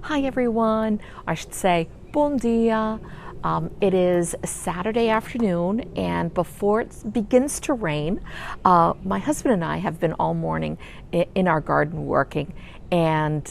Hi everyone, I should say bon dia. It is Saturday afternoon, and before it begins to rain, my husband and I have been all morning in our garden working, and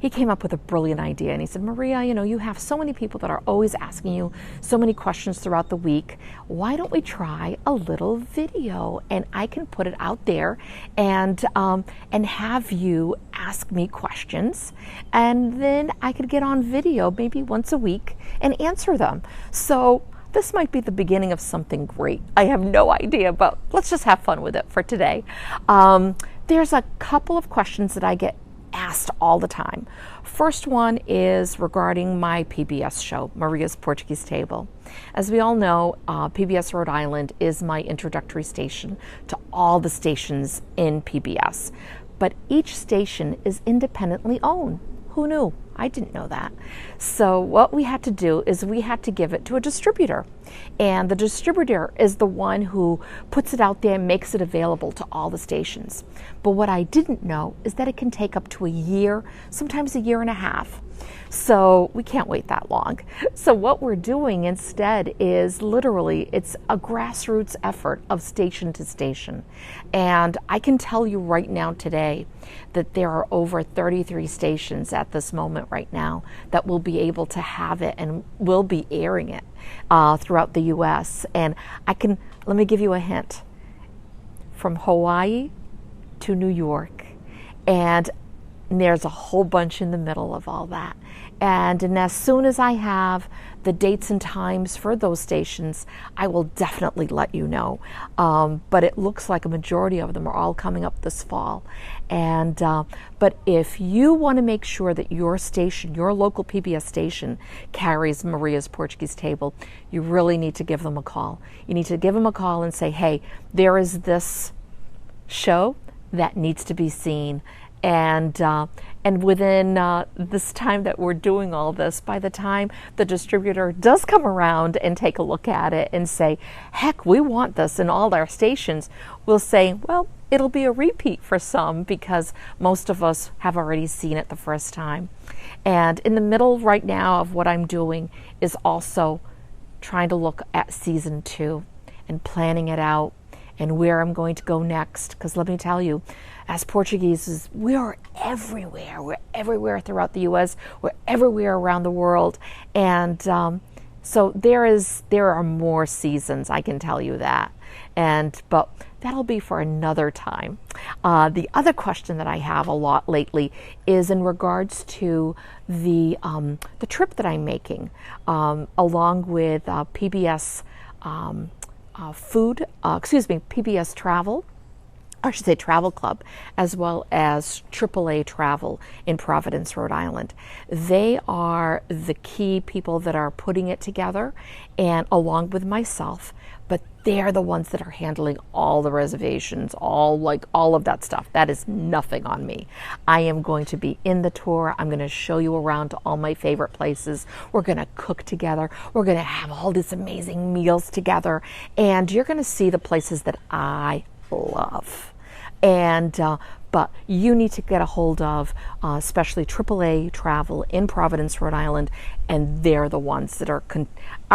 he came up with a brilliant idea, and he said, Maria, you have so many people that are always asking you so many questions throughout the week. Why don't we try a little video, and I can put it out there and have you ask me questions, and then I could get on video maybe once a week and answer them. So this might be the beginning of something great. I have no idea, but let's just have fun with it for today. There's a couple of questions that I get asked all the time. First one is regarding my PBS show, Maria's Portuguese Table. As we all know, PBS Rhode Island is my introductory station to all the stations in PBS. But each station is independently owned. Who knew? I didn't know that. So what we had to do is we had to give it to a distributor. And the distributor is the one who puts it out there and makes it available to all the stations. But what I didn't know is that it can take up to a year, sometimes a year and a half. So we can't wait that long. So what we're doing instead is literally, it's a grassroots effort of station to station. And I can tell you right now today that there are over 33 stations at this moment right now that will be able to have it and will be airing it throughout the US. And let me give you a hint. From Hawaii to New York. And there's a whole bunch in the middle of all that. And as soon as I have the dates and times for those stations, I will definitely let you know. But it looks like a majority of them are all coming up this fall. And but if you want to make sure that your station, your local PBS station, carries Maria's Portuguese Table, you really need to give them a call. You need to give them a call and say, hey, there is this show that needs to be seen. And within this time that we're doing all this, by the time the distributor does come around and take a look at it and say, heck, we want this in all our stations, we'll say, well, it'll be a repeat for some because most of us have already seen it the first time. And in the middle right now of what I'm doing is also trying to look at season 2 and planning it out and where I'm going to go next. Because let me tell you, as Portuguese, we are everywhere. We're everywhere throughout the US. We're everywhere around the world. And so there are more seasons, I can tell you that. But that'll be for another time. The other question that I have a lot lately is in regards to the trip that I'm making, along with PBS PBS Travel, or I should say Travel Club, as well as AAA Travel in Providence, Rhode Island. They are the key people that are putting it together, and along with myself, but they're the ones that are handling all the reservations, all of that stuff. That is nothing on me. I am going to be in the tour. I'm going to show you around to all my favorite places. We're going to cook together. We're going to have all these amazing meals together, and you're going to see the places that I love. And but you need to get a hold of especially AAA Travel in Providence, Rhode Island, and they're the ones that are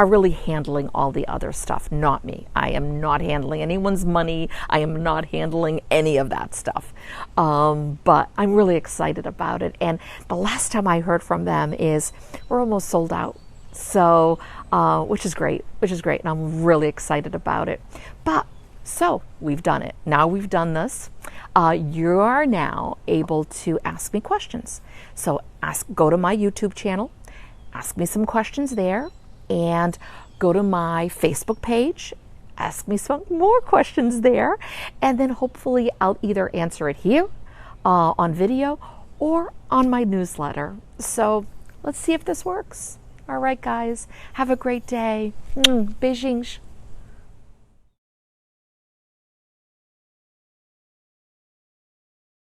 really handling all the other stuff, not me. I am not handling anyone's money. I am not handling any of that stuff. But I'm really excited about it. And the last time I heard from them is we're almost sold out. So, which is great, and I'm really excited about it. So we've done it. Now we've done this. You are now able to ask me questions. So go to my YouTube channel, ask me some questions there, and go to my Facebook page, ask me some more questions there, and then hopefully I'll either answer it here on video or on my newsletter. So let's see if this works. All right, guys, have a great day. Beijinhos.